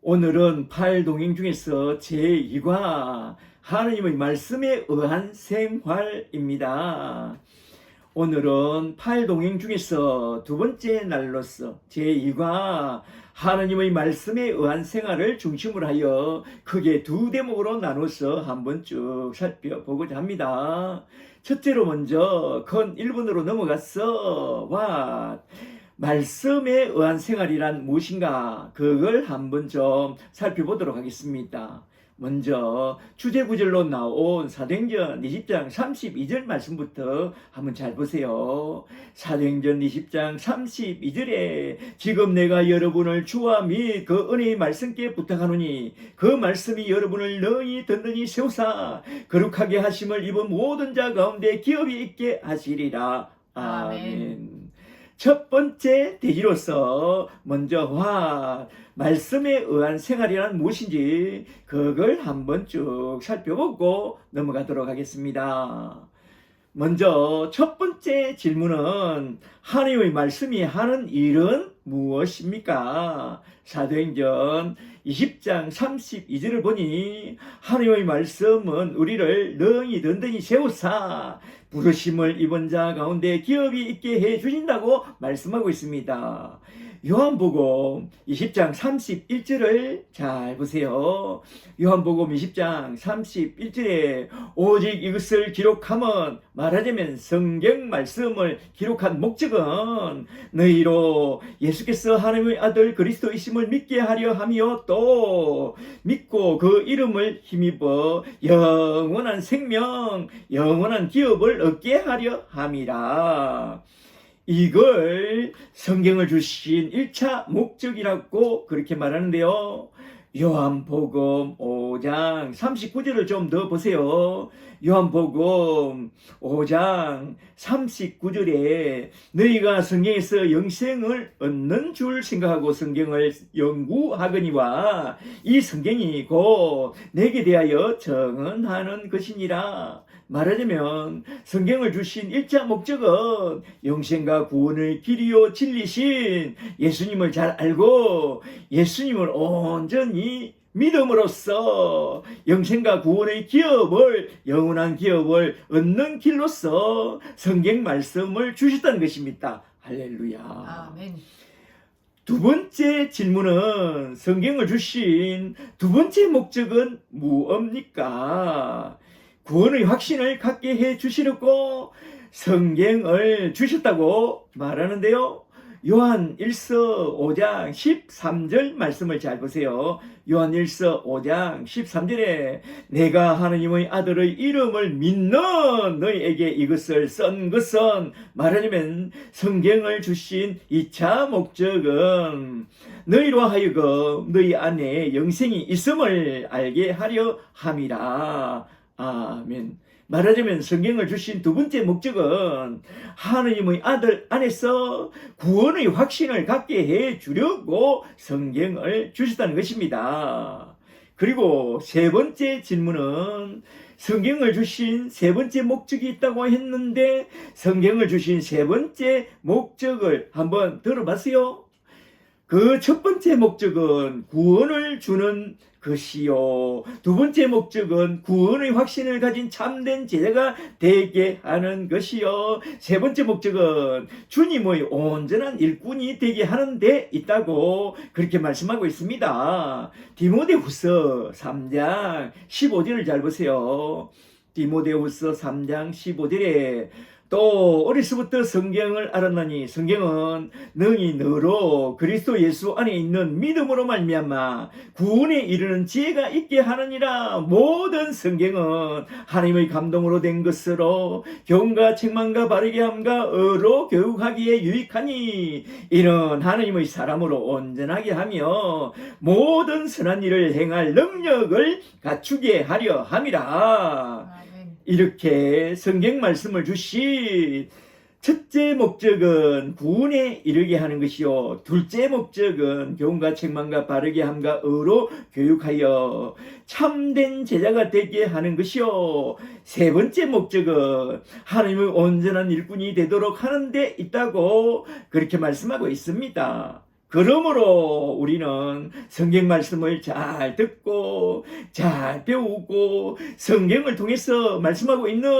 오늘은 팔동행 중에서 제2과 하느님의 말씀에 의한 생활입니다. 오늘은 팔동행 중에서 두 번째 날로서 제2과 하느님의 말씀에 의한 생활을 중심으로 하여 크게 두 대목으로 나눠서 한번 쭉 살펴보고자 합니다. 첫째로 먼저 큰 1번으로 넘어가서 말씀에 의한 생활이란 무엇인가, 그걸 한번 좀 살펴보도록 하겠습니다. 먼저 주제구절로 나온 사도행전 20장 32절 말씀부터 한번 잘 보세요. 사도행전 20장 32절에 지금 내가 여러분을 주와 및 그 은혜의 말씀께 부탁하노니 그 말씀이 여러분을 너희 든든히 세우사 거룩하게 하심을 입은 모든 자 가운데 기업이 있게 하시리라. 아멘. 첫 번째 대지로서 먼저 말씀에 의한 생활이란 무엇인지 그걸 한번 쭉 살펴보고 넘어가도록 하겠습니다. 먼저 첫 번째 질문은 하나님의 말씀이 하는 일은 무엇입니까? 사도행전 20장 32절을 보니 하나님의 말씀은 우리를 능히 든든히 세우사 부르심을 입은 자 가운데 기업이 있게 해 주신다고 말씀하고 있습니다. 요한복음 20장 31절을 잘 보세요. 요한복음 20장 31절에 오직 이것을 기록함은, 말하자면 성경 말씀을 기록한 목적은 너희로 예수께서 하나님의 아들 그리스도이심을 믿게 하려 하며 또 믿고 그 이름을 힘입어 영원한 생명, 영원한 기업을 얻게 하려 함이라. 이걸 성경을 주신 1차 목적이라고 그렇게 말하는데요. 요한복음 5장 39절을 좀 더 보세요. 요한복음 5장 39절에 너희가 성경에서 영생을 얻는 줄 생각하고 성경을 연구하거니와 이 성경이 곧 내게 대하여 정언하는 것이니라. 말하자면 성경을 주신 1차 목적은 영생과 구원의 길이요 진리신 예수님을 잘 알고 예수님을 온전히 믿음으로써 영생과 구원의 기업을, 영원한 기업을 얻는 길로서 성경 말씀을 주셨다는 것입니다. 할렐루야. 아멘. 두 번째 질문은 성경을 주신 두 번째 목적은 무엇입니까? 구원의 확신을 갖게 해 주시려고 성경을 주셨다고 말하는데요. 요한 1서 5장 13절 말씀을 잘 보세요. 요한 1서 5장 13절에 내가 하나님의 아들의 이름을 믿는 너희에게 이것을 쓴 것은, 말하자면 성경을 주신 2차 목적은 너희로 하여금 너희 안에 영생이 있음을 알게 하려 함이라. 아멘. 말하자면 성경을 주신 두 번째 목적은 하나님의 아들 안에서 구원의 확신을 갖게 해 주려고 성경을 주셨다는 것입니다. 그리고 세 번째 질문은 성경을 주신 세 번째 목적이 있다고 했는데 성경을 주신 세 번째 목적을 한번 들어봤어요. 그 첫 번째 목적은 구원을 주는 것이요, 두 번째 목적은 구원의 확신을 가진 참된 제자가 되게 하는 것이요, 세 번째 목적은 주님의 온전한 일꾼이 되게 하는 데 있다고 그렇게 말씀하고 있습니다. 디모데후서 3장 15절을 잘 보세요. 디모데후서 3장 15절에 또 어려서부터 성경을 알았나니 성경은 능히 너로 그리스도 예수 안에 있는 믿음으로 말미암아 구원에 이르는 지혜가 있게 하느니라. 모든 성경은 하나님의 감동으로 된 것으로 교훈과 책망과 바르게 함과 의로 교육하기에 유익하니 이는 하나님의 사람으로 온전하게 하며 모든 선한 일을 행할 능력을 갖추게 하려 함이라. 이렇게 성경 말씀을 주신 첫째 목적은 구원에 이르게 하는 것이요, 둘째 목적은 교훈과 책망과 바르게 함과 의로 교육하여 참된 제자가 되게 하는 것이요, 세 번째 목적은 하나님의 온전한 일꾼이 되도록 하는 데 있다고 그렇게 말씀하고 있습니다. 그러므로 우리는 성경 말씀을 잘 듣고 잘 배우고 성경을 통해서 말씀하고 있는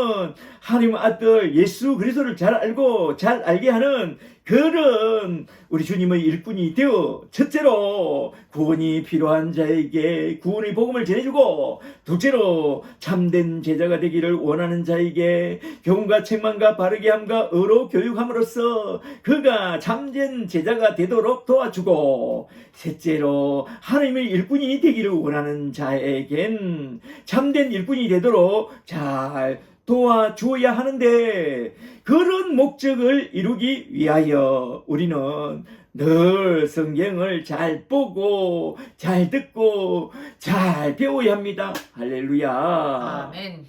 하나님 아들 예수 그리스도를 잘 알고 잘 알게 하는 그런 우리 주님의 일꾼이 되어 첫째로 구원이 필요한 자에게 구원의 복음을 전해주고 둘째로 참된 제자가 되기를 원하는 자에게 교훈과 책망과 바르게 함과 의로 교육함으로써 그가 참된 제자가 되도록 도와주고 셋째로 하나님의 일꾼이 되기를 원하는 자에겐 참된 일꾼이 되도록 잘 도와주어야 하는데 그런 목적을 이루기 위하여 우리는 늘 성경을 잘 보고 잘 듣고 잘 배워야 합니다. 할렐루야. 아멘.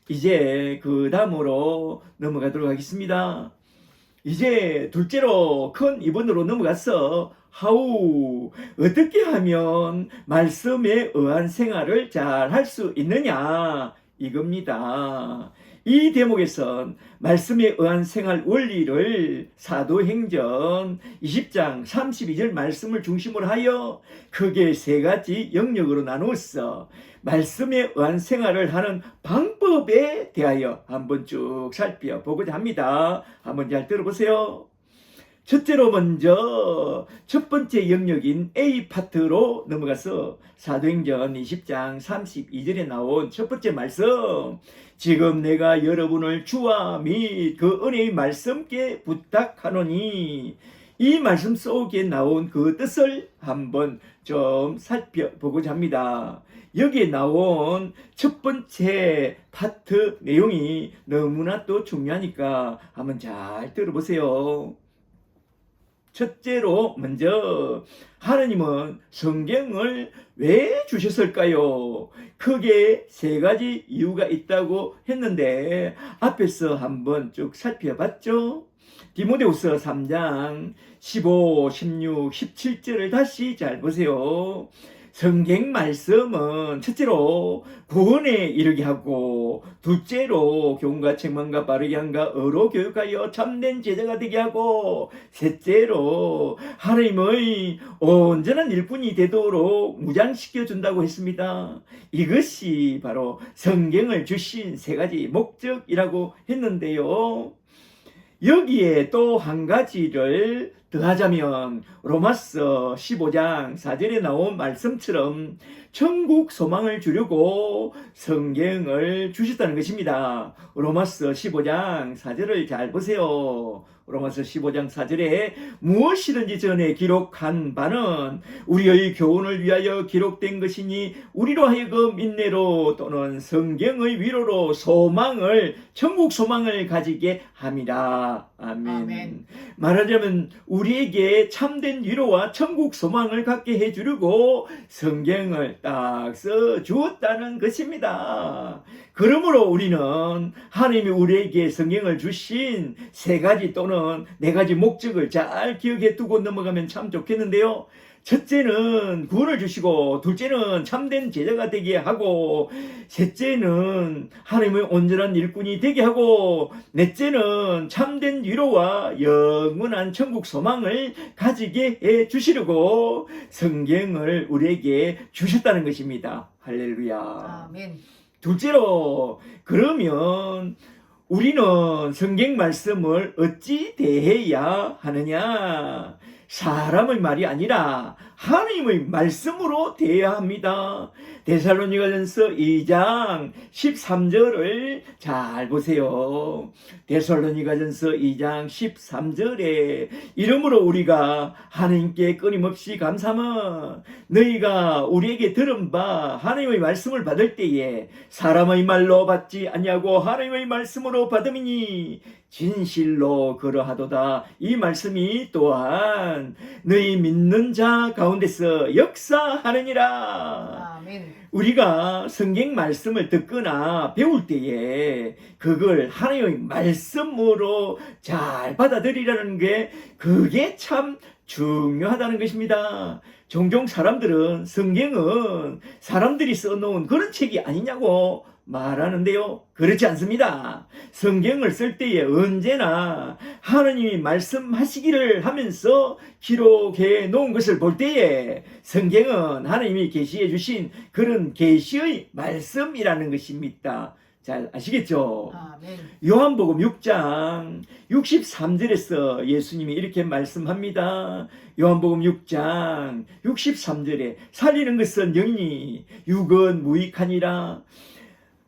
이제 그 다음으로 넘어가도록 하겠습니다. 이제 둘째로 큰 2번으로 넘어가서 어떻게 하면 말씀에 의한 생활을 잘 할 수 있느냐 이겁니다. 이 대목에선 말씀에 의한 생활 원리를 사도행전 20장 32절 말씀을 중심으로 하여 크게 세 가지 영역으로 나누었어. 말씀에 의한 생활을 하는 방법에 대하여 한번 쭉 살펴보고자 합니다. 한번 잘 들어보세요. 첫째로 먼저 첫 번째 영역인 A 파트로 넘어가서 사도행전 20장 32절에 나온 첫 번째 말씀, 지금 내가 여러분을 주와 및 그 은혜의 말씀께 부탁하노니, 이 말씀 속에 나온 그 뜻을 한번 좀 살펴보고자 합니다. 여기에 나온 첫 번째 파트 내용이 너무나 또 중요하니까 한번 잘 들어보세요. 첫째로 먼저 하나님은 성경을 왜 주셨을까요? 크게 세 가지 이유가 있다고 했는데 앞에서 한번 쭉 살펴봤죠. 디모데후서 3장 15, 16, 17절을 다시 잘 보세요. 성경 말씀은 첫째로 구원에 이르게 하고 둘째로 교훈과 책망과 바르게 함과 의로 교육하여 참된 제자가 되게 하고 셋째로 하나님의 온전한 일꾼이 되도록 무장시켜 준다고 했습니다. 이것이 바로 성경을 주신 세 가지 목적이라고 했는데요. 여기에 또 한 가지를 더하자면 로마서 15장 4절에 나온 말씀처럼 천국 소망을 주려고 성경을 주셨다는 것입니다. 로마서 15장 4절을 잘 보세요. 로마서 15장 4절에 무엇이든지 전에 기록한 바는 우리의 교훈을 위하여 기록된 것이니 우리로 하여금 인내로 또는 성경의 위로로 천국 소망을 가지게 함이라. 아멘. 아멘. 말하자면 우리에게 참된 위로와 천국 소망을 갖게 해주려고 성경을 딱 써주었다는 것입니다. 그러므로 우리는 하나님이 우리에게 성경을 주신 세 가지 또는 네 가지 목적을 잘 기억해 두고 넘어가면 참 좋겠는데요. 첫째는 구원을 주시고 둘째는 참된 제자가 되게 하고 셋째는 하나님의 온전한 일꾼이 되게 하고 넷째는 참된 위로와 영원한 천국 소망을 가지게 해 주시려고 성경을 우리에게 주셨다는 것입니다. 할렐루야. 아멘. 둘째로 그러면 우리는 성경 말씀을 어찌 대해야 하느냐? 사람의 말이 아니라 하나님의 말씀으로 대해야 합니다. 데살로니가전서 2장 13절을 잘 보세요. 데살로니가전서 2장 13절에 이러므로 우리가 하나님께 끊임없이 감사함은 너희가 우리에게 들은 바 하나님의 말씀을 받을 때에 사람의 말로 받지 아니하고 하나님의 말씀으로 받음이니 진실로 그러하도다. 이 말씀이 또한 너희 믿는 자 가운데서 역사하느니라. 아멘. 우리가 성경 말씀을 듣거나 배울 때에 그걸 하나님의 말씀으로 잘 받아들이라는 게 그게 참 중요하다는 것입니다. 종종 사람들은 성경은 사람들이 써놓은 그런 책이 아니냐고 말하는데요. 그렇지 않습니다. 성경을 쓸 때에 언제나 하나님이 말씀하시기를 하면서 기록해 놓은 것을 볼 때에 성경은 하나님이 계시해 주신 그런 계시의 말씀이라는 것입니다. 잘 아시겠죠? 아멘. 요한복음 6장 63절에서 예수님이 이렇게 말씀합니다. 요한복음 6장 63절에 살리는 것은 영이니 육은 무익하니라.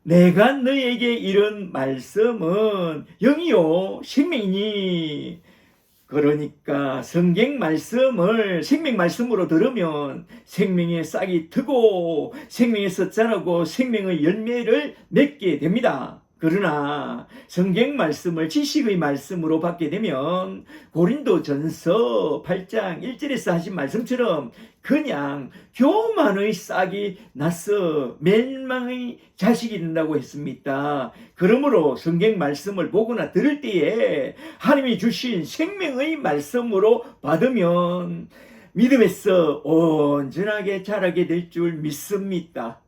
내가 너에게 이런 말씀은 영이요 생명이니. 그러니까 성경 말씀을 생명 말씀으로 들으면 생명의 싹이 트고 생명에서 자라고 생명의 열매를 맺게 됩니다. 그러나 성경 말씀을 지식의 말씀으로 받게 되면 고린도전서 8장 1절에서 하신 말씀처럼 그냥 교만의 싹이 나서 멸망의 자식이 된다고 했습니다. 그러므로 성경 말씀을 보거나 들을 때에 하나님이 주신 생명의 말씀으로 받으면 믿음에서 온전하게 자라게 될 줄 믿습니다.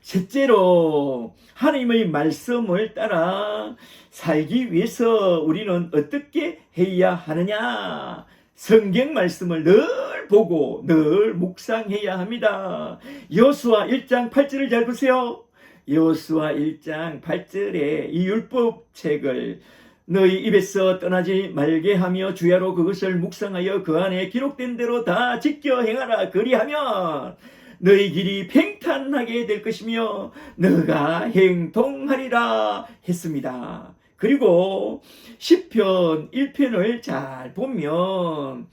셋째로 하나님의 말씀을 따라 살기 위해서 우리는 어떻게 해야 하느냐? 성경 말씀을 늘 보고 늘 묵상해야 합니다. 여호수아 1장 8절을 잘 보세요. 여호수아 1장 8절에 이 율법책을 너희 입에서 떠나지 말게 하며 주야로 그것을 묵상하여 그 안에 기록된 대로 다 지켜 행하라. 그리하면 너희 길이 평탄하게 될 것이며 너가 행통하리라 했습니다. 그리고 시편 1편을 잘 보면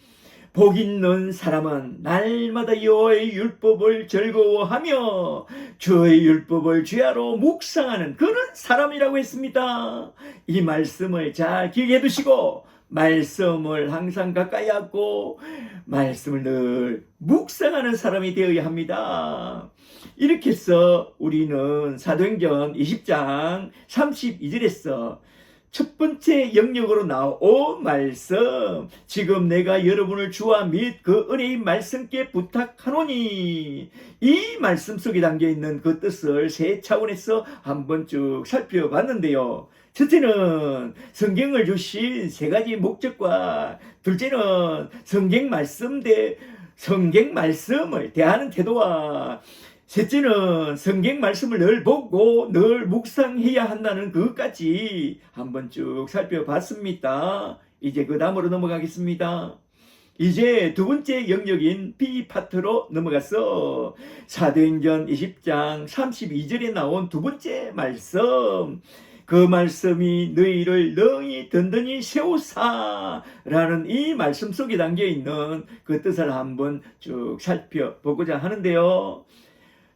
복 있는 사람은 날마다 여호와의 율법을 즐거워하며 주의 율법을 주야로 묵상하는 그런 사람이라고 했습니다. 이 말씀을 잘 기억해 두시고 말씀을 항상 가까이 하고 말씀을 늘 묵상하는 사람이 되어야 합니다. 이렇게 해서 우리는 사도행전 20장 32절에서 첫 번째 영역으로 나온 말씀, 지금 내가 여러분을 주와 및 그 은혜의 말씀께 부탁하노니, 이 말씀 속에 담겨있는 그 뜻을 세 차원에서 한번 쭉 살펴봤는데요. 첫째는 성경을 주신 세 가지 목적과, 둘째는 성경 말씀을 대하는 태도와, 셋째는 성경 말씀을 늘 보고 늘 묵상해야 한다는 그것까지 한번 쭉 살펴봤습니다. 이제 그 다음으로 넘어가겠습니다. 이제 두 번째 영역인 B 파트로 넘어가서 사도행전 20장 32절에 나온 두 번째 말씀, 그 말씀이 너희를 능히 든든히 세우사라는 이 말씀 속에 담겨있는 그 뜻을 한번 쭉 살펴보고자 하는데요.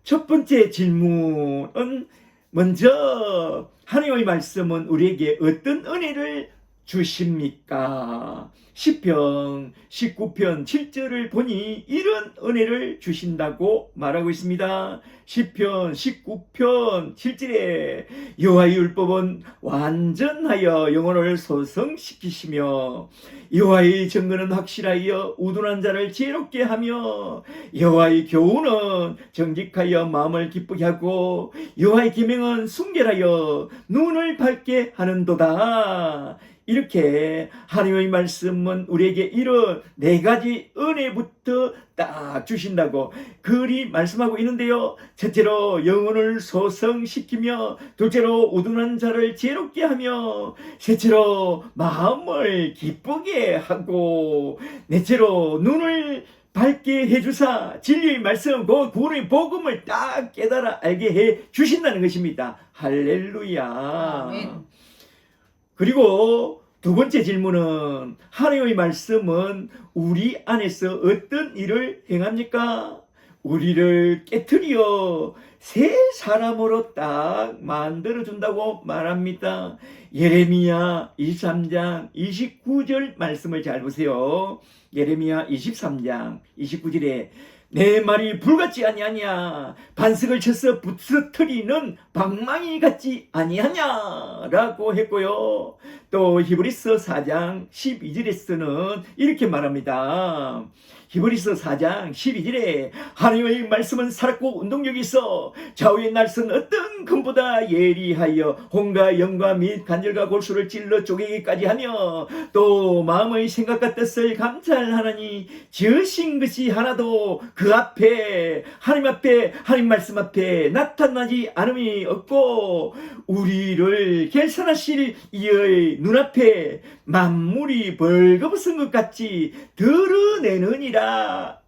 첫 번째 질문은 먼저 하나님의 말씀은 우리에게 어떤 은혜를 주십니까? 시편 19편 7절을 보니 이런 은혜를 주신다고 말하고 있습니다. 시편 19편 7절에 여호와의 율법은 완전하여 영혼을 소성시키시며 여호와의 증거는 확실하여 우둔한 자를 지혜롭게 하며 여호와의 교훈은 정직하여 마음을 기쁘게 하고 여호와의 계명은 순결하여 눈을 밝게 하는도다. 이렇게 하나님의 말씀은 우리에게 이런 네 가지 은혜부터 딱 주신다고 그리 말씀하고 있는데요. 첫째로 영혼을 소성시키며, 둘째로 우둔한 자를 지혜롭게 하며, 셋째로 마음을 기쁘게 하고, 넷째로 눈을 밝게 해주사 진리의 말씀, 그 구원의 복음을 딱 깨달아 알게 해 주신다는 것입니다. 할렐루야. 아멘. 그리고 두 번째 질문은 하나님의 말씀은 우리 안에서 어떤 일을 행합니까? 우리를 깨트려 새 사람으로 딱 만들어준다고 말합니다. 예레미야 23장 29절 말씀을 잘 보세요. 예레미야 23장 29절에 내 말이 불같지 아니하냐, 반석을 쳐서 부스러뜨리는 방망이 같지 아니하냐 라고 했고요. 또 히브리서 4장 12절에서는 이렇게 말합니다. 히브리서 4장 12절에 하나님의 말씀은 살았고 운동력이 있어 좌우의 날선 어떤 금보다 예리하여 혼과 영과 및 관절과 골수를 찔러 쪼개기까지 하며 또 마음의 생각과 뜻을 감찰하나니 지으신 것이 하나도 그 앞에 하나님 말씀 앞에 나타나지 않음이 없고 우리를 결산하실 이의 눈앞에 만물이 벌거벗은 것 같이 드러내느니라.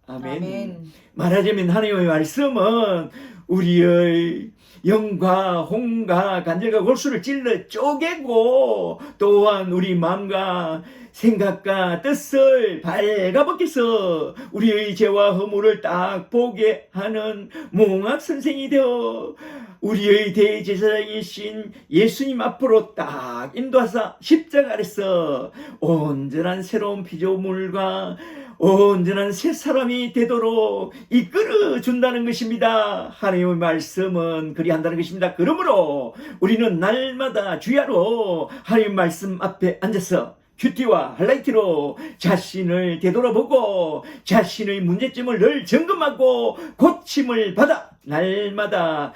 아멘. 아멘. 말하자면 하나님의 말씀은 우리의 영과 혼과 관절과 골수를 찔러 쪼개고 또한 우리 마음과 생각과 뜻을 발가벗겨서 우리의 죄와 허물을 딱 보게 하는 몽학 선생이 되어 우리의 대제사장이신 예수님 앞으로 딱 인도하사 십자가 아래서 온전한 새로운 피조물과 온전한 새 사람이 되도록 이끌어 준다는 것입니다. 하나님의 말씀은 그리한다는 것입니다. 그러므로 우리는 날마다 주야로 하나님 말씀 앞에 앉아서 큐티와 할라이트로 자신을 되돌아보고 자신의 문제점을 늘 점검하고 고침을 받아 날마다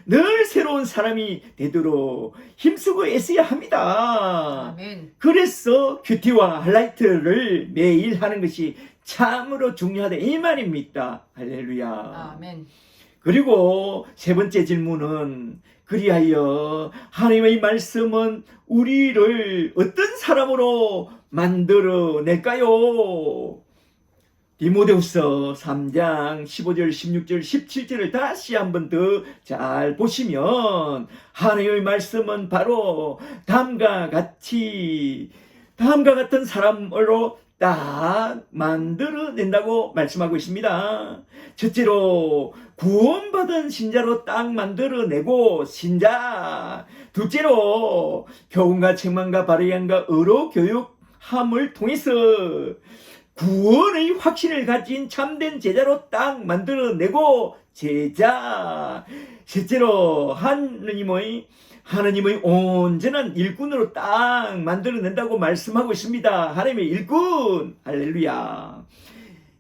늘 새로운 사람이 되도록 힘쓰고 애써야 합니다. 아멘. 그래서 큐티와 할라이트를 매일 하는 것이 참으로 중요하다 이 말입니다. 할렐루야. 아멘. 그리고 세 번째 질문은 그리하여 하나님의 말씀은 우리를 어떤 사람으로 만들어낼까요? 디모데후서 3장 15절 16절 17절을 다시 한번 더 잘 보시면 하나님의 말씀은 바로 다음과 같은 사람으로 딱 만들어낸다고 말씀하고 있습니다. 첫째로 구원받은 신자로 딱 만들어내고 신자. 둘째로 교훈과 책망과 바르게 의로 교육함을 통해서 구원의 확신을 가진 참된 제자로 딱 만들어내고 제자. 셋째로 하나님의 온전한 일꾼으로 딱 만들어낸다고 말씀하고 있습니다. 하나님의 일꾼. 할렐루야.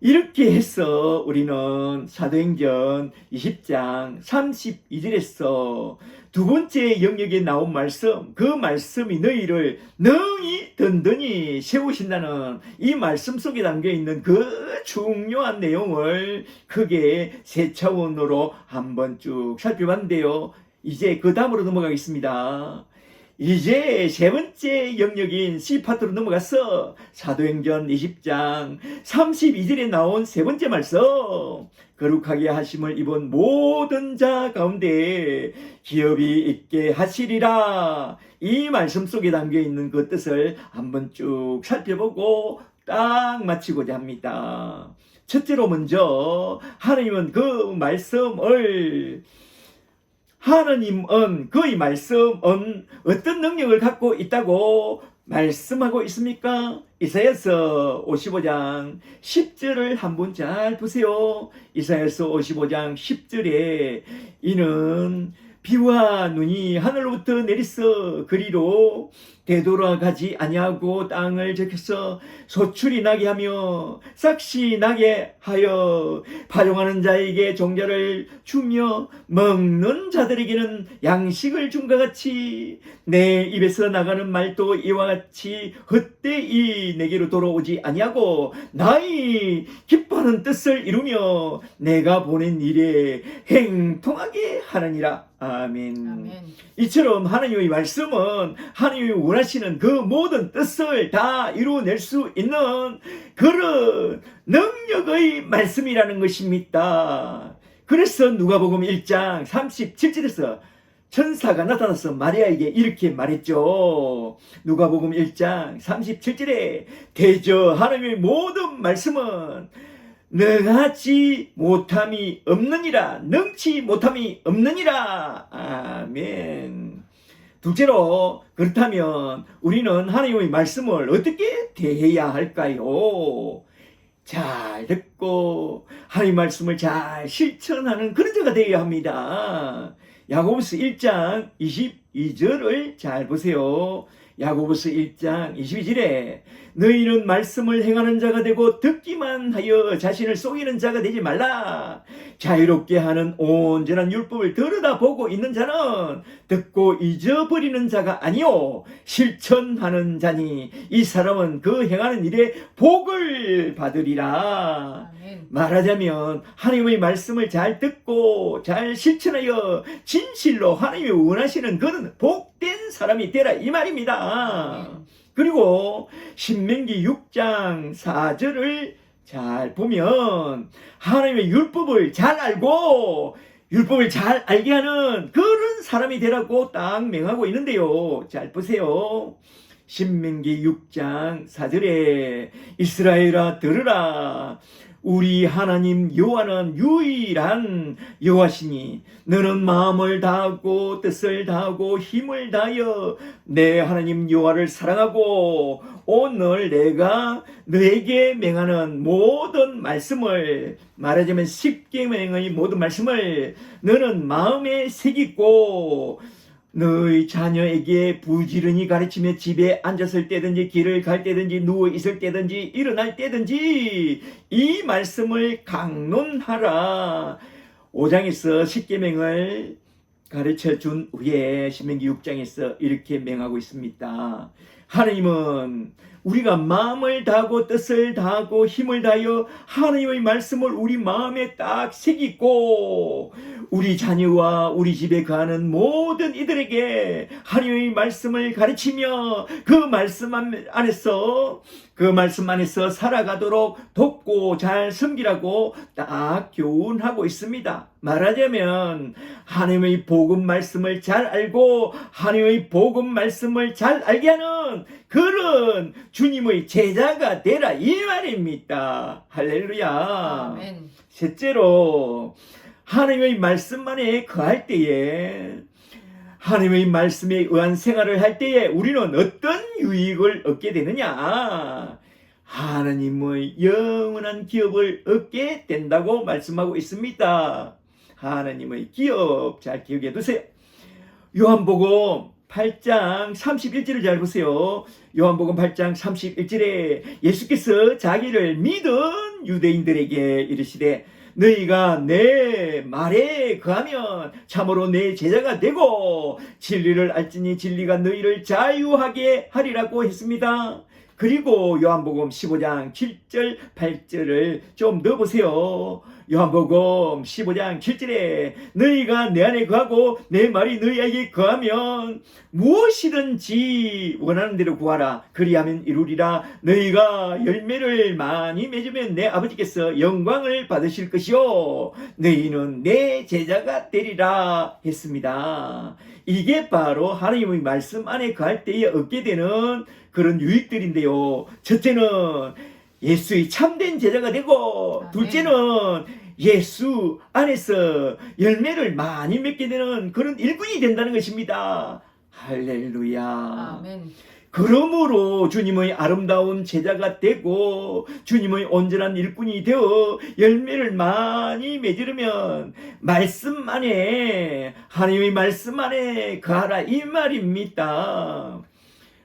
이렇게 해서 우리는 사도행전 20장 32절에서 두 번째 영역에 나온 말씀, 그 말씀이 너희를 능히 든든히 세우신다는 이 말씀 속에 담겨있는 그 중요한 내용을 크게 세 차원으로 한번 쭉 살펴봤는데요. 이제 그 다음으로 넘어가겠습니다. 이제 세 번째 영역인 C파트로 넘어가서 사도행전 20장 32절에 나온 세 번째 말씀, 거룩하게 하심을 입은 모든 자 가운데 기업이 있게 하시리라. 이 말씀 속에 담겨있는 그 뜻을 한번 쭉 살펴보고 딱 마치고자 합니다. 첫째로 먼저 하나님은 그의 말씀은 어떤 능력을 갖고 있다고 말씀하고 있습니까? 이사야서 55장 10절을 한번 잘 보세요. 이사야서 55장 10절에 이는 비와 눈이 하늘로부터 내리서 그리로 되돌아가지 아니하고 땅을 적혀서 소출이 나게 하며 싹시 나게 하여 파종하는 자에게 종자를 주며 먹는 자들에게는 양식을 줌과 같이 내 입에서 나가는 말도 이와 같이 헛되이 내게로 돌아오지 아니하고 나의 기뻐하는 뜻을 이루며 내가 보낸 일에 행통하게 하느니라. 아멘. 아멘. 이처럼 하나님의 말씀은 하나님이 원하시는 그 모든 뜻을 다 이루어낼 수 있는 그런 능력의 말씀이라는 것입니다. 그래서 누가복음 1장 37절에서 천사가 나타나서 마리아에게 이렇게 말했죠. 누가복음 1장 37절에 대저 하나님의 모든 말씀은 너같이 못함이 없느니라. 능치 못함이 없느니라. 아멘. 둘째로, 그렇다면 우리는 하나님의 말씀을 어떻게 대해야 할까요? 잘 듣고 하나님 말씀을 잘 실천하는 그런 자가 되어야 합니다. 야고보서 1장 22절을 잘 보세요. 야고보서 1장 22절에 너희는 말씀을 행하는 자가 되고 듣기만 하여 자신을 속이는 자가 되지 말라. 자유롭게 하는 온전한 율법을 들여다보고 있는 자는 듣고 잊어버리는 자가 아니요 실천하는 자니 이 사람은 그 행하는 일에 복을 받으리라. 아멘. 말하자면 하나님의 말씀을 잘 듣고 잘 실천하여 진실로 하나님이 원하시는 그런 복된 사람이 되라 이 말입니다. 아멘. 그리고 신명기 6장 4절을 잘 보면 하나님의 율법을 잘 알고 율법을 잘 알게 하는 그런 사람이 되라고 딱 명하고 있는데요. 잘 보세요. 신명기 6장 4절에 이스라엘아 들으라. 우리 하나님 여호와는 유일한 여호와시니 너는 마음을 다하고 뜻을 다하고 힘을 다하여 내 하나님 여호와를 사랑하고 오늘 내가 너에게 명하는 모든 말씀을 말하자면 십계명의 모든 말씀을 너는 마음에 새기고 너희 자녀에게 부지런히 가르치며 집에 앉았을 때든지 길을 갈 때든지 누워 있을 때든지 일어날 때든지 이 말씀을 강론하라. 5장에서 십계명을 가르쳐 준 후에 신명기 6장에서 이렇게 명하고 있습니다. 하나님은 우리가 마음을 다하고 뜻을 다하고 힘을 다하여 하나님의 말씀을 우리 마음에 딱 새기고 우리 자녀와 우리 집에 가는 모든 이들에게 하나님의 말씀을 가르치며 그 말씀 안에서 살아가도록 돕고 잘 섬기라고 딱 교훈하고 있습니다. 말하자면 하나님의 복음 말씀을 잘 알고 하나님의 복음 말씀을 잘 알게 하는 그런 주님의 제자가 되라 이 말입니다. 할렐루야. 아멘. 셋째로 하나님의 말씀만에 거할 때에 하나님의 말씀에 의한 생활을 할 때에 우리는 어떤 유익을 얻게 되느냐? 하나님의 영원한 기업을 얻게 된다고 말씀하고 있습니다. 하나님의 기업 잘 기억해 두세요. 요한복음 8장 31절을 잘 보세요. 요한복음 8장 31절에 예수께서 자기를 믿은 유대인들에게 이르시되 너희가 내 말에 거하면 참으로 내 제자가 되고 진리를 알지니 진리가 너희를 자유하게 하리라고 했습니다. 그리고 요한복음 15장 7절 8절을 좀 넣어보세요. 요한복음 15장 7절에 너희가 내 안에 거하고 내 말이 너희에게 거하면 무엇이든지 원하는 대로 구하라. 그리하면 이루리라. 너희가 열매를 많이 맺으면 내 아버지께서 영광을 받으실 것이요 너희는 내 제자가 되리라 했습니다. 이게 바로 하나님의 말씀 안에 거할 때에 얻게 되는 그런 유익들인데요. 첫째는 예수의 참된 제자가 되고 둘째는 예수 안에서 열매를 많이 맺게 되는 그런 일꾼이 된다는 것입니다. 할렐루야. 아멘. 그러므로 주님의 아름다운 제자가 되고 주님의 온전한 일꾼이 되어 열매를 많이 맺으려면 말씀 안에 하나님의 말씀 안에 거하라 이 말입니다.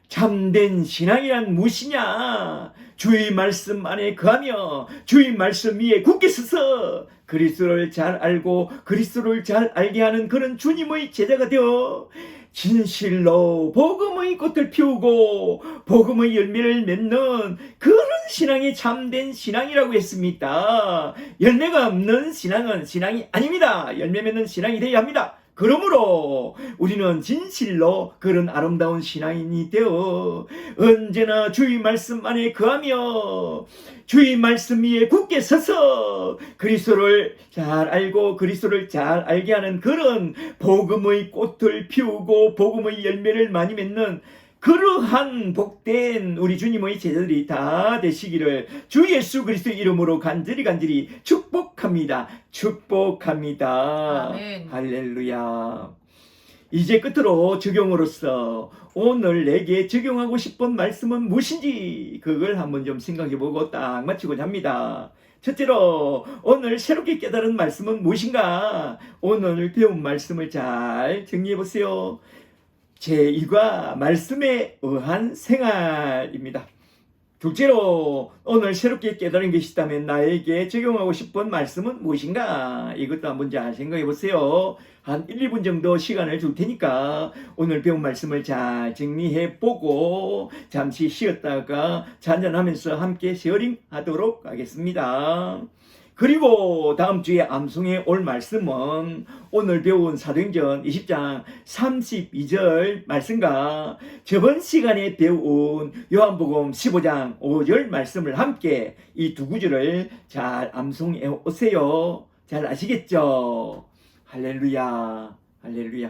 참된 신앙이란 무엇이냐? 주의 말씀 안에 거하며 주의 말씀 위에 굳게 서서 그리스도를 잘 알고 그리스도를 잘 알게 하는 그런 주님의 제자가 되어 진실로 복음의 꽃을 피우고 복음의 열매를 맺는 그런 신앙이 참된 신앙이라고 했습니다. 열매가 없는 신앙은 신앙이 아닙니다. 열매 맺는 신앙이 되어야 합니다. 그러므로 우리는 진실로 그런 아름다운 신앙인이 되어 언제나 주의 말씀 안에 거하며 주의 말씀 위에 굳게 서서 그리스도를 잘 알고 그리스도를 잘 알게 하는 그런 복음의 꽃을 피우고 복음의 열매를 많이 맺는 그러한 복된 우리 주님의 제자들이 다 되시기를 주 예수 그리스도의 이름으로 간절히 축복합니다. 축복합니다. 아멘. 할렐루야. 이제 끝으로 적용으로서 오늘 내게 적용하고 싶은 말씀은 무엇인지 그걸 한번 좀 생각해보고 딱 마치고자 합니다. 첫째로 오늘 새롭게 깨달은 말씀은 무엇인가? 오늘 배운 말씀을 잘 정리해보세요. 제1과 말씀에 의한 생활입니다. 둘째로 오늘 새롭게 깨달은 것이 있다면 나에게 적용하고 싶은 말씀은 무엇인가? 이것도 한번 잘 생각해 보세요. 한 1, 2분 정도 시간을 줄 테니까 오늘 배운 말씀을 잘 정리해 보고 잠시 쉬었다가 잔잔하면서 함께 쉐어링 하도록 하겠습니다. 그리고 다음 주에 암송에 올 말씀은 오늘 배운 사도행전 20장 32절 말씀과 저번 시간에 배운 요한복음 15장 5절 말씀을 함께 이 두 구절을 잘 암송해 오세요. 잘 아시겠죠? 할렐루야, 할렐루야.